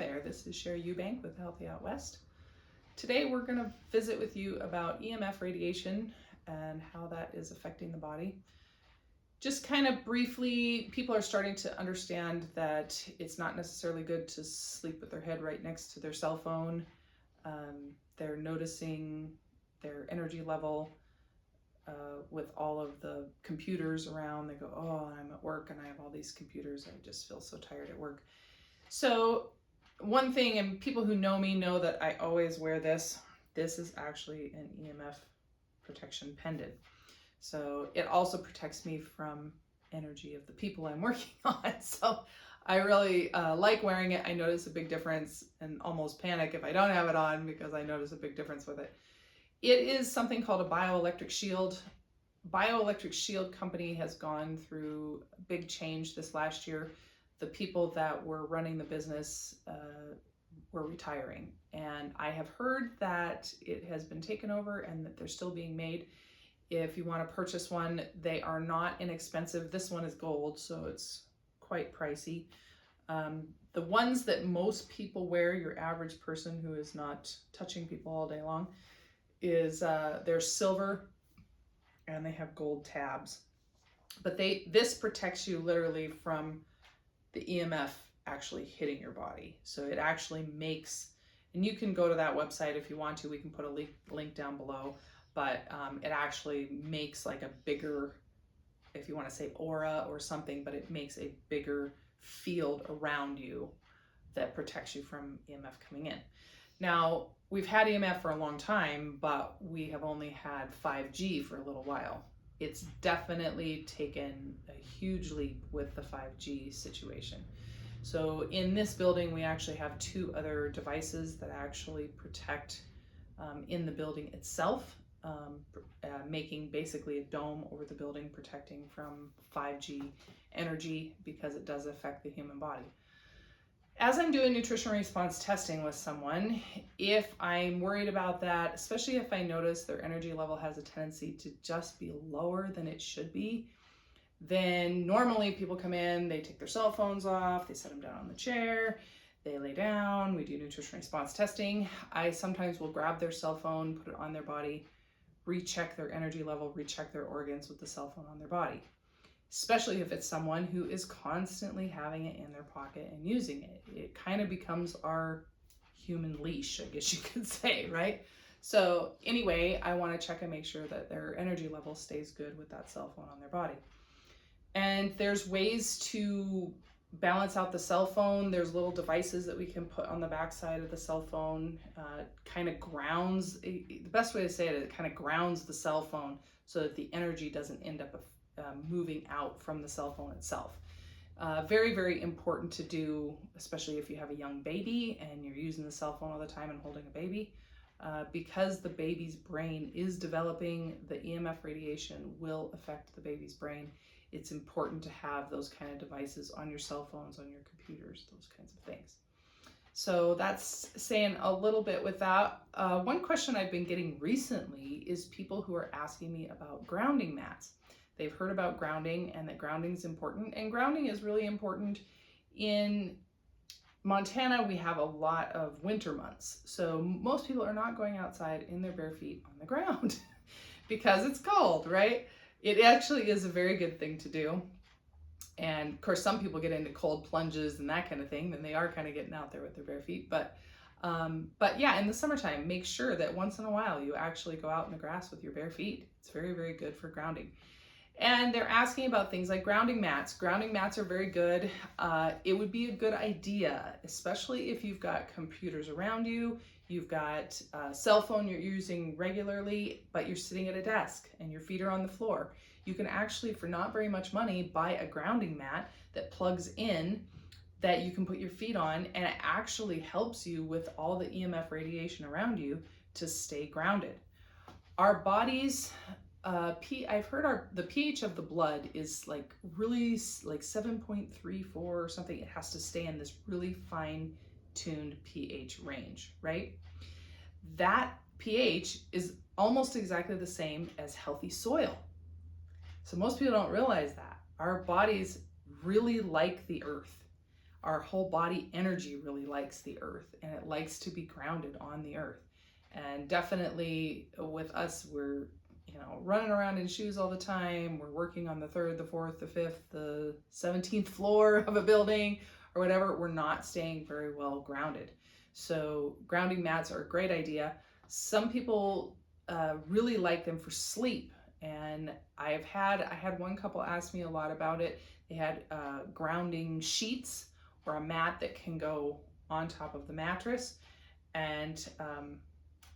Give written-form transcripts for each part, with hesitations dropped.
there, this is Sherie Eubank with Healthy Out West. Today we're going to visit with you about EMF radiation and how that is affecting the body. Just kind of briefly, people are starting to understand that it's not necessarily good to sleep with their head right next to their cell phone. They're noticing their energy level with all of the computers around. They go, oh, I'm at work and I have all these computers. I just feel so tired at work. So one thing, and people who know me know that I always wear this. This is actually an EMF protection pendant. So it also protects me from energy of the people I'm working on. So I really like wearing it. I notice a big difference and almost panic if I don't have it on because I notice a big difference with it. It is something called a bioelectric shield. Bioelectric shield company has gone through a big change this last year. The people that were running the business were retiring, and I have heard that it has been taken over and that they're still being made. If you want to purchase one, they are not inexpensive. This one is gold, so it's quite pricey. The ones that most people wear, your average person who is not touching people all day long, is they're silver and they have gold tabs. But this protects you literally from the EMF actually hitting your body. So it actually makes, and you can go to that website if you want to, we can put a link down below, but it actually makes like a bigger, if you want to say aura or something, but it makes a bigger field around you that protects you from EMF coming in. Now, we've had EMF for a long time, but we have only had 5G for a little while. It's definitely taken a huge leap with the 5G situation. So in this building, we actually have 2 other devices that actually protect in the building itself, making basically a dome over the building, protecting from 5G energy because it does affect the human body. As I'm doing nutrition response testing with someone, if I'm worried about that, especially if I notice their energy level has a tendency to just be lower than it should be, then normally people come in, they take their cell phones off, they set them down on the chair, they lay down, we do nutrition response testing. I sometimes will grab their cell phone, put it on their body, recheck their energy level, recheck their organs with the cell phone on their body. Especially if it's someone who is constantly having it in their pocket and using it. It kind of becomes our human leash, I guess you could say, right? So anyway, I want to check and make sure that their energy level stays good with that cell phone on their body. And there's ways to balance out the cell phone. There's little devices that we can put on the backside of the cell phone. Kind of grounds, the best way to say it kind of grounds the cell phone so that the energy doesn't end up moving out from the cell phone itself. Very, very important to do, especially if you have a young baby and you're using the cell phone all the time and holding a baby. Because the baby's brain is developing, the EMF radiation will affect the baby's brain. It's important to have those kind of devices on your cell phones, on your computers, those kinds of things. So that's saying a little bit with that. One question I've been getting recently is people who are asking me about grounding mats. They've heard about grounding and that grounding is important, and grounding is really important. In Montana, we have a lot of winter months, so most people are not going outside in their bare feet on the ground because it's cold, right? It actually is a very good thing to do. And of course, some people get into cold plunges and that kind of thing, then they are kind of getting out there with their bare feet. But yeah, in the summertime, make sure that once in a while you actually go out in the grass with your bare feet. It's very, very good for grounding. And they're asking about things like grounding mats. Grounding mats are very good. It would be a good idea, especially if you've got computers around you, you've got a cell phone you're using regularly, but you're sitting at a desk and your feet are on the floor. You can actually, for not very much money, buy a grounding mat that plugs in that you can put your feet on, and it actually helps you with all the EMF radiation around you to stay grounded. Our bodies, I've heard the pH of the blood is like really like 7.34 or something. It has to stay in this really fine-tuned pH range, right? That pH is almost exactly the same as healthy soil. So most people don't realize that. Our bodies really like the earth. our whole body energy really likes the earth, and it likes to be grounded on the earth. And definitely with us, we're running around in shoes all the time. We're working on the 3rd, the 4th, the 5th, the 17th floor of a building or whatever. We're not staying very well grounded. So grounding mats are a great idea. Some people really like them for sleep. And I had one couple ask me a lot about it. They had grounding sheets or a mat that can go on top of the mattress. And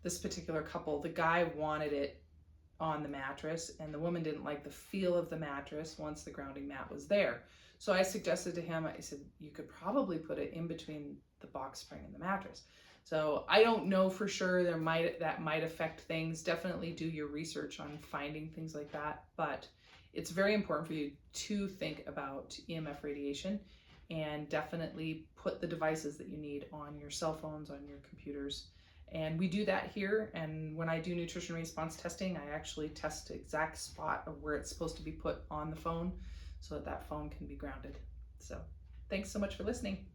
this particular couple, the guy wanted it on the mattress, and the woman didn't like the feel of the mattress once the grounding mat was there. So I suggested to him, I said, you could probably put it in between the box spring and the mattress. So I don't know for sure. That might affect things. Definitely do your research on finding things like that. But it's very important for you to think about EMF radiation, and definitely put the devices that you need on your cell phones, on your computers. And we do that here. And when I do nutrition response testing, I actually test the exact spot of where it's supposed to be put on the phone so that that phone can be grounded. So thanks so much for listening.